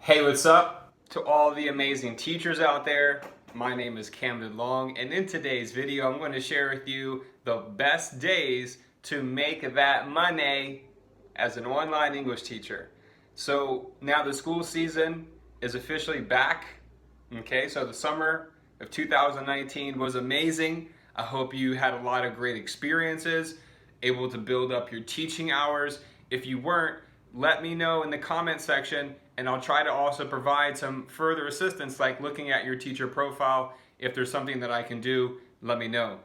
Hey, what's up to all the amazing teachers out there? My name is Camden Long, and in today's video, I'm going to share with you the best days to make that money as an online English teacher. So now the school season is officially back. Okay, so the summer of 2019 was amazing. I hope you had a lot of great experiences, able to build up your teaching hours. If you weren't, let me know in the comment section, and I'll try to also provide some further assistance, like looking at your teacher profile. If there's something that I can do, let me know.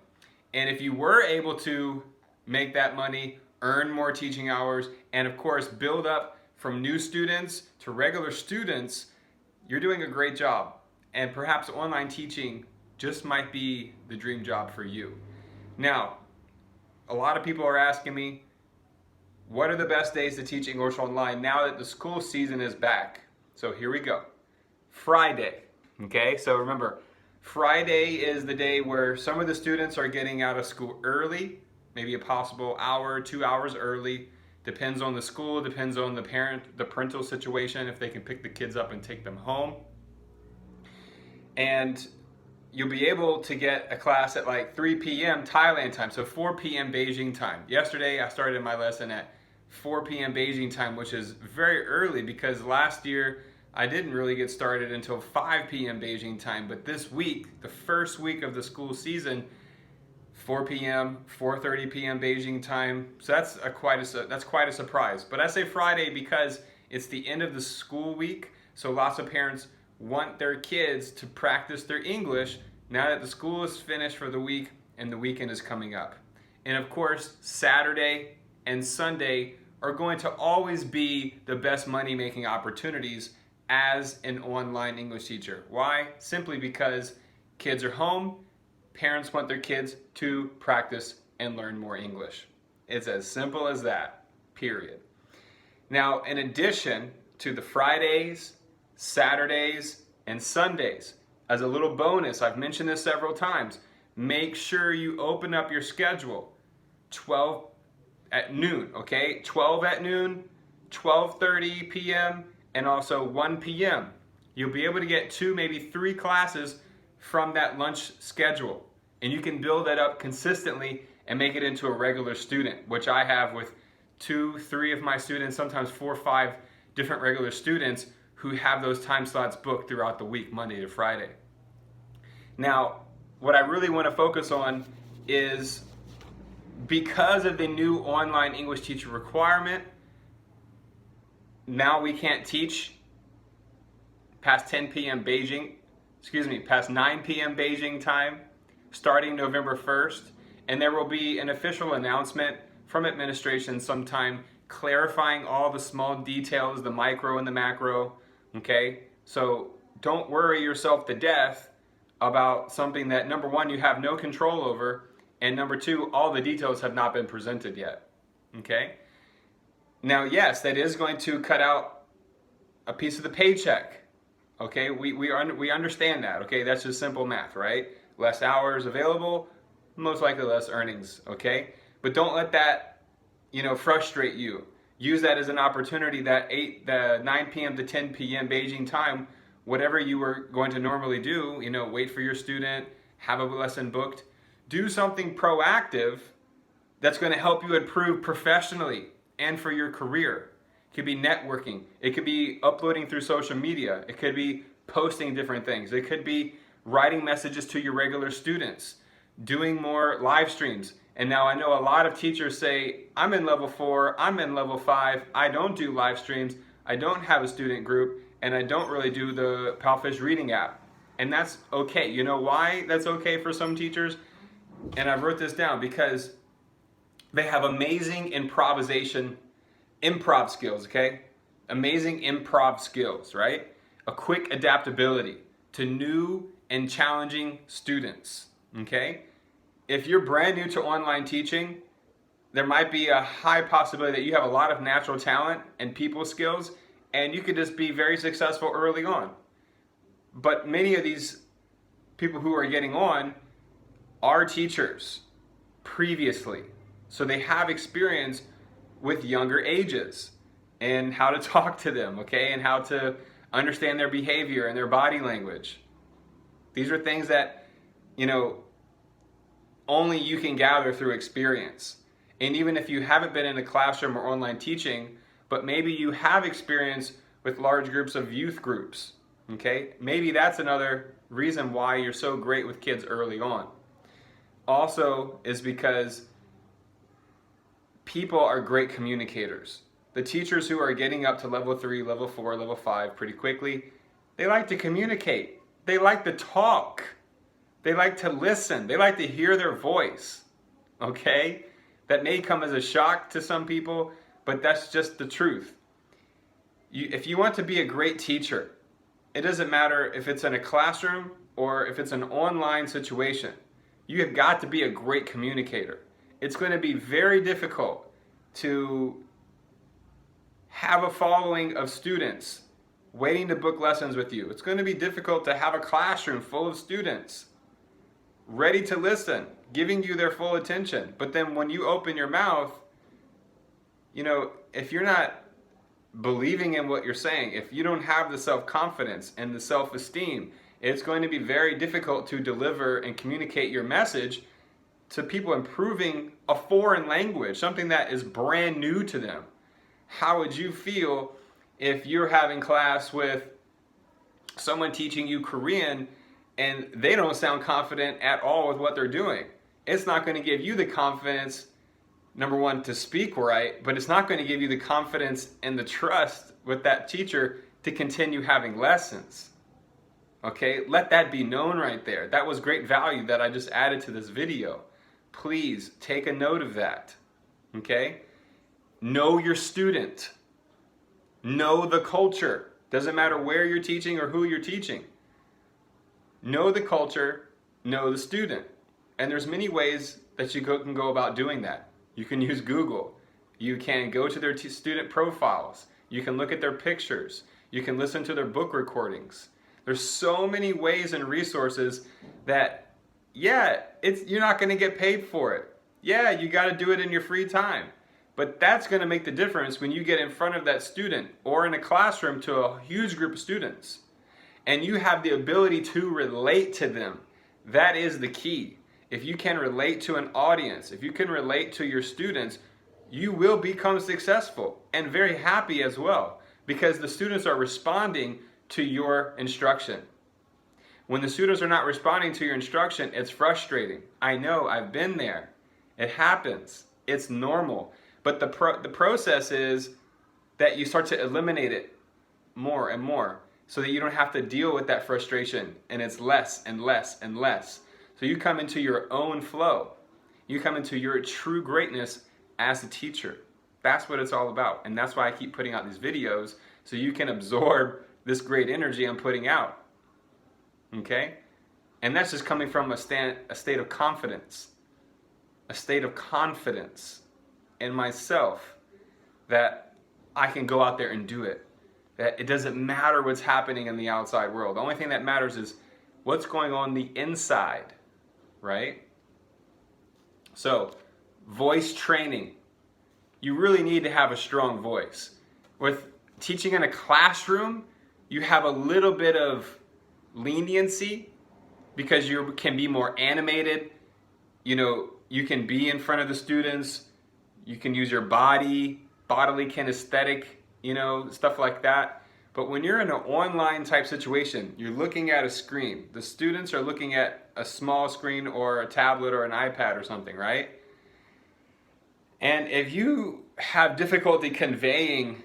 And if you were able to make that money, earn more teaching hours, and of course build up from new students to regular students, you're doing a great job. And perhaps online teaching just might be the dream job for you. Now, a lot of people are asking me, what are the best days to teach English online now that the school season is back? So here we go. Friday, okay? So remember, Friday is the day where some of the students are getting out of school early, maybe a possible hour, 2 hours early. Depends on the school, depends on the parental situation, if they can pick the kids up and take them home. And you'll be able to get a class at like 3 p.m. Thailand time, so 4 p.m. Beijing time. Yesterday I started my lesson at 4 p.m. Beijing time, which is very early because last year I didn't really get started until 5 p.m. Beijing time. But this week, the first week of the school season, 4 p.m., 4:30 p.m. Beijing time. So that's quite a surprise. But I say Friday because it's the end of the school week, so lots of parents want their kids to practice their English now that the school is finished for the week and the weekend is coming up. And of course, Saturday and Sunday are going to always be the best money-making opportunities as an online English teacher. Why? Simply because kids are home, parents want their kids to practice and learn more English. It's as simple as that, period. Now, in addition to the Fridays, Saturdays, and Sundays, as a little bonus, I've mentioned this several times, make sure you open up your schedule 12 at noon, okay? 12 at noon, 12:30 p.m., and also 1 p.m. You'll be able to get 2, maybe 3 classes from that lunch schedule. And you can build that up consistently and make it into a regular student, which I have with 2, 3 of my students, sometimes 4 or 5 different regular students who have those time slots booked throughout the week, Monday to Friday. Now, what I really want to focus on is, because of the new online English teacher requirement, now we can't teach past 10 p.m. past 9 p.m. Beijing time, starting November 1st, and there will be an official announcement from administration sometime clarifying all the small details, the micro and the macro, okay? So don't worry yourself to death about something that, number one, you have no control over, and number two, all the details have not been presented yet, okay? Now, yes, that is going to cut out a piece of the paycheck, okay? We understand that, okay? That's just simple math, right? Less hours available, most likely less earnings, okay? But don't let that, frustrate you. Use that as an opportunity, that 9 p.m. to 10 p.m. Beijing time, whatever you were going to normally do, wait for your student, have a lesson booked, do something proactive that's going to help you improve professionally and for your career. It could be networking. It could be uploading through social media. It could be posting different things. It could be writing messages to your regular students, doing more live streams. And now I know a lot of teachers say, I'm in level 4, I'm in level 5, I don't do live streams, I don't have a student group, and I don't really do the Palfish reading app. And that's okay. You know why that's okay for some teachers? And I wrote this down because they have amazing improv skills, okay? Amazing improv skills, right? A quick adaptability to new and challenging students, okay? If you're brand new to online teaching, there might be a high possibility that you have a lot of natural talent and people skills, and you could just be very successful early on. But many of these people who are getting on are teachers previously, so they have experience with younger ages and how to talk to them, okay, and how to understand their behavior and their body language. These are things that, only you can gather through experience. And even if you haven't been in a classroom or online teaching, but maybe you have experience with large groups of youth groups, okay? Maybe that's another reason why you're so great with kids early on. Also is because people are great communicators. The teachers who are getting up to level 3, level 4, level 5 pretty quickly, they like to communicate. They like to talk. They like to listen. They like to hear their voice, okay? That may come as a shock to some people, but that's just the truth. If you want to be a great teacher, it doesn't matter if it's in a classroom or if it's an online situation. You have got to be a great communicator. It's going to be very difficult to have a following of students waiting to book lessons with you. It's going to be difficult to have a classroom full of students ready to listen, giving you their full attention. But then when you open your mouth, if you're not believing in what you're saying, if you don't have the self-confidence and the self-esteem, it's going to be very difficult to deliver and communicate your message to people improving a foreign language, something that is brand new to them. How would you feel if you're having class with someone teaching you Korean and they don't sound confident at all with what they're doing? It's not going to give you the confidence, number one, to speak right, but it's not going to give you the confidence and the trust with that teacher to continue having lessons. Okay, let that be known right there. That was great value that I just added to this video. Please take a note of that. Okay? Know your student. Know the culture. Doesn't matter where you're teaching or who you're teaching. Know the culture, know the student. And there's many ways that you can go about doing that. You can use Google. You can go to their student profiles. You can look at their pictures. You can listen to their book recordings. There's so many ways and resources that, you're not going to get paid for it. Yeah, you got to do it in your free time. But that's going to make the difference when you get in front of that student or in a classroom to a huge group of students. And you have the ability to relate to them. That is the key. If you can relate to an audience, if you can relate to your students, you will become successful and very happy as well, because the students are responding to your instruction. When the students are not responding to your instruction, it's frustrating. I know, I've been there. It happens. It's normal. But the process is that you start to eliminate it more and more so that you don't have to deal with that frustration, and it's less and less and less. So you come into your own flow. You come into your true greatness as a teacher. That's what it's all about. And that's why I keep putting out these videos, so you can absorb this great energy I'm putting out. Okay? And that's just coming from a state of confidence. A state of confidence in myself that I can go out there and do it. That it doesn't matter what's happening in the outside world. The only thing that matters is what's going on the inside, right? So, voice training. You really need to have a strong voice. With teaching in a classroom, you have a little bit of leniency because you can be more animated. You can be in front of the students. You can use your bodily kinesthetic, stuff like that. But when you're in an online type situation, you're looking at a screen. The students are looking at a small screen or a tablet or an iPad or something, right? And if you have difficulty conveying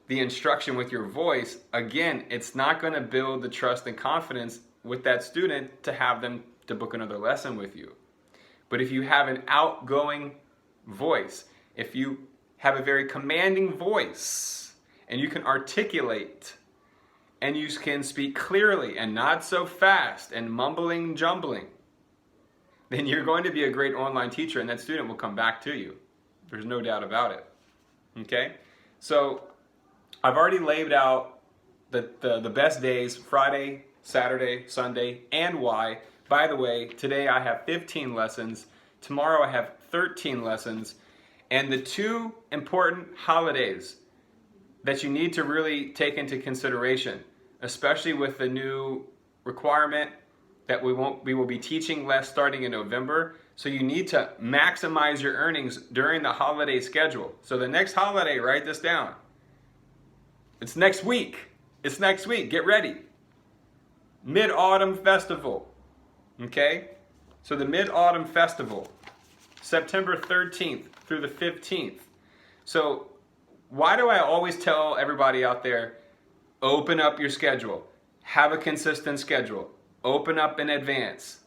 the instruction with your voice, again, it's not going to build the trust and confidence with that student to have them to book another lesson with you. But if you have an outgoing voice, if you have a very commanding voice, and you can articulate, and you can speak clearly and not so fast and mumbling, jumbling, then you're going to be a great online teacher, and that student will come back to you. There's no doubt about it. Okay? So I've already laid out the best days, Friday, Saturday, Sunday, and why. By the way, today I have 15 lessons. Tomorrow I have 13 lessons. And the two important holidays that you need to really take into consideration. especially with the new requirement that we will be teaching less starting in November. So you need to maximize your earnings during the holiday schedule. So the next holiday, write this down. It's next week. It's next week. Get ready. Mid-Autumn Festival. Okay? So the Mid-Autumn Festival, September 13th through the 15th. So why do I always tell everybody out there, open up your schedule, have a consistent schedule, open up in advance?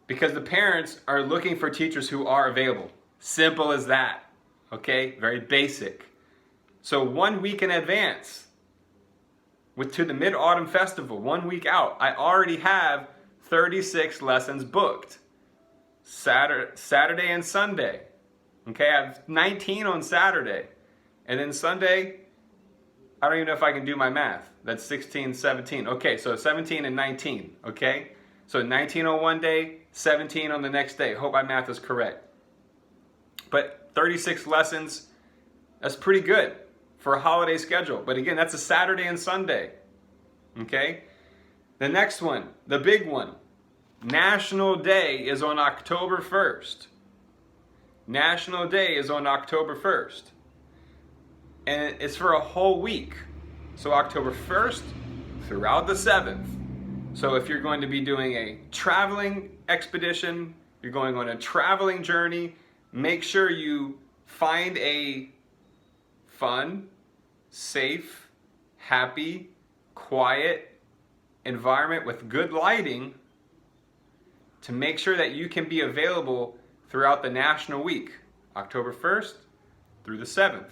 Because the parents are looking for teachers who are available. Simple as that. Okay? Very basic. So 1 week in advance, to the Mid-Autumn Festival, 1 week out, I already have 36 lessons booked. Saturday and Sunday. Okay, I have 19 on Saturday. And then Sunday, I don't even know if I can do my math. That's 16, 17. Okay, so 17 and 19. Okay? So 19 on one day, 17 on the next day. Hope my math is correct. But 36 lessons, that's pretty good for a holiday schedule. But again, that's a Saturday and Sunday. Okay? The next one, the big one. National Day is on October 1st. National Day is on October 1st. And it's for a whole week. So October 1st throughout the 7th. So if you're going to be doing a traveling expedition, you're going on a traveling journey, make sure you find a fun, safe, happy, quiet environment with good lighting to make sure that you can be available throughout the national week, October 1st through the 7th.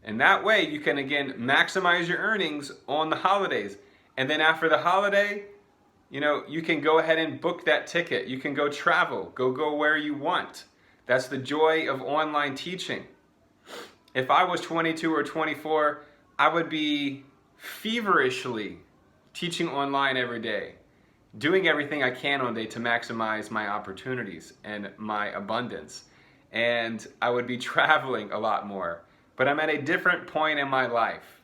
And that way you can again maximize your earnings on the holidays. And then after the holiday, you can go ahead and book that ticket. You can go travel, go where you want. That's the joy of online teaching. If I was 22 or 24, I would be feverishly teaching online every day, doing everything I can on day to maximize my opportunities and my abundance. And I would be traveling a lot more. But I'm at a different point in my life.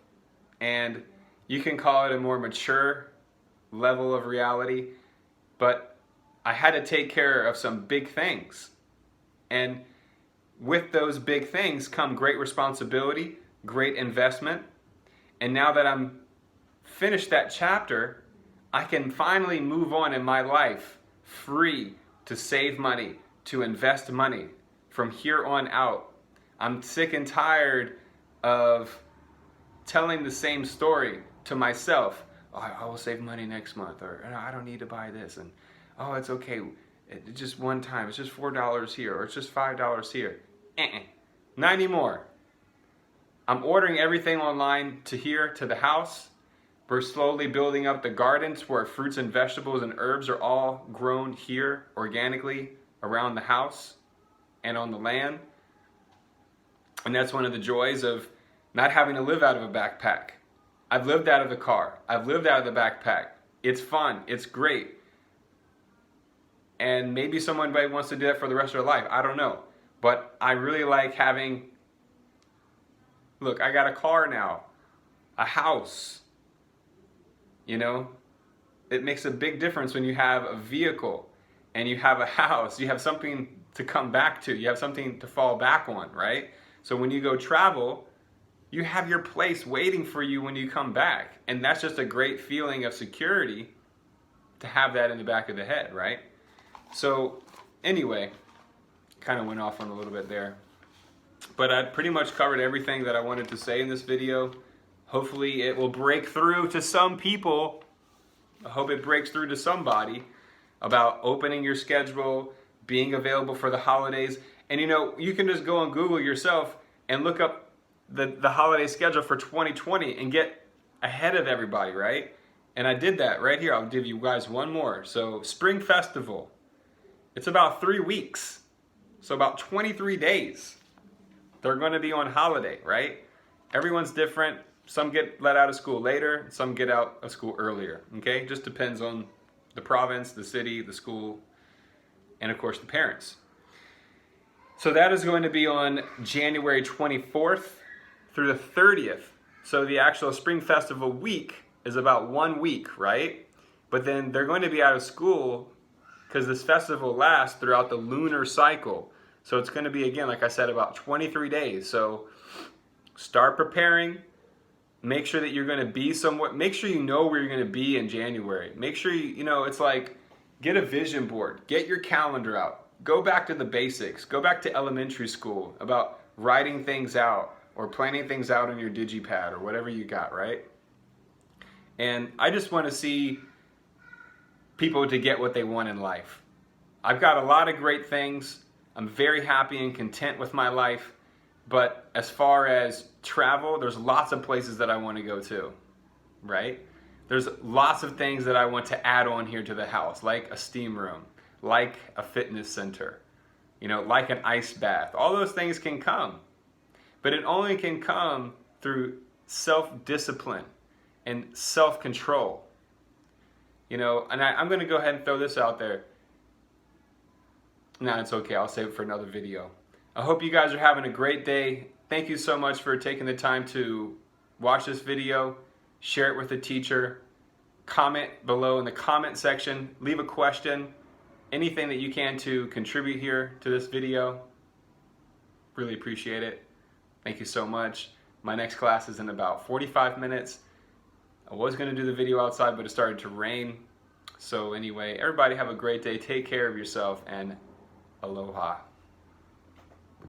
And you can call it a more mature level of reality. But I had to take care of some big things. And with those big things come great responsibility, great investment. And now that I'm finished that chapter, I can finally move on in my life free to save money, to invest money from here on out. I'm sick and tired of telling the same story to myself. Oh, I will save money next month, or I don't need to buy this, and oh, it's okay. It's just one time. It's just $4 here, or it's just $5 here. Not anymore. I'm ordering everything online to here, to the house. We're slowly building up the gardens where fruits and vegetables and herbs are all grown here organically around the house and on the land. And that's one of the joys of not having to live out of a backpack. I've lived out of the car. I've lived out of the backpack. It's fun. It's great. And maybe someone wants to do that for the rest of their life. I don't know. But I really like having, look, I got a car now, a house. It makes a big difference when you have a vehicle and you have a house. You have something to come back to. You have something to fall back on, right? So when you go travel, you have your place waiting for you when you come back. And that's just a great feeling of security to have that in the back of the head, right? So anyway, kind of went off on a little bit there. But I pretty much covered everything that I wanted to say in this video. Hopefully it will break through to some people. I hope it breaks through to somebody about opening your schedule, being available for the holidays. And you can just go on Google yourself and look up the holiday schedule for 2020 and get ahead of everybody, right? And I did that right here. I'll give you guys one more. So Spring Festival, it's about 3 weeks. So about 23 days. They're going to be on holiday, right? Everyone's different. Some get let out of school later, some get out of school earlier, okay? Just depends on the province, the city, the school, and of course the parents. So that is going to be on January 24th through the 30th. So the actual Spring Festival week is about 1 week, right? But then they're going to be out of school because this festival lasts throughout the lunar cycle. So it's going to be, again, like I said, about 23 days. So start preparing. Make sure that you're going to be somewhere. Make sure you know where you're going to be in January. Make sure you know, it's like, get a vision board. Get your calendar out. Go back to the basics. Go back to elementary school about writing things out or planning things out on your digipad or whatever you got, right? And I just want to see people to get what they want in life. I've got a lot of great things. I'm very happy and content with my life. But as far as travel, there's lots of places that I want to go to, right? There's lots of things that I want to add on here to the house, like a steam room, like a fitness center, you know, like an ice bath. All those things can come. But it only can come through self-discipline and self-control. You know, and I'm going to go ahead and throw this out there. No, it's okay. I'll save it for another video. I hope you guys are having a great day. Thank you so much for taking the time to watch this video. Share it with a teacher. Comment below in the comment section. Leave a question. Anything that you can to contribute here to this video. Really appreciate it. Thank you so much. My next class is in about 45 minutes. I was going to do the video outside, but it started to rain. So anyway, everybody have a great day. Take care of yourself and aloha.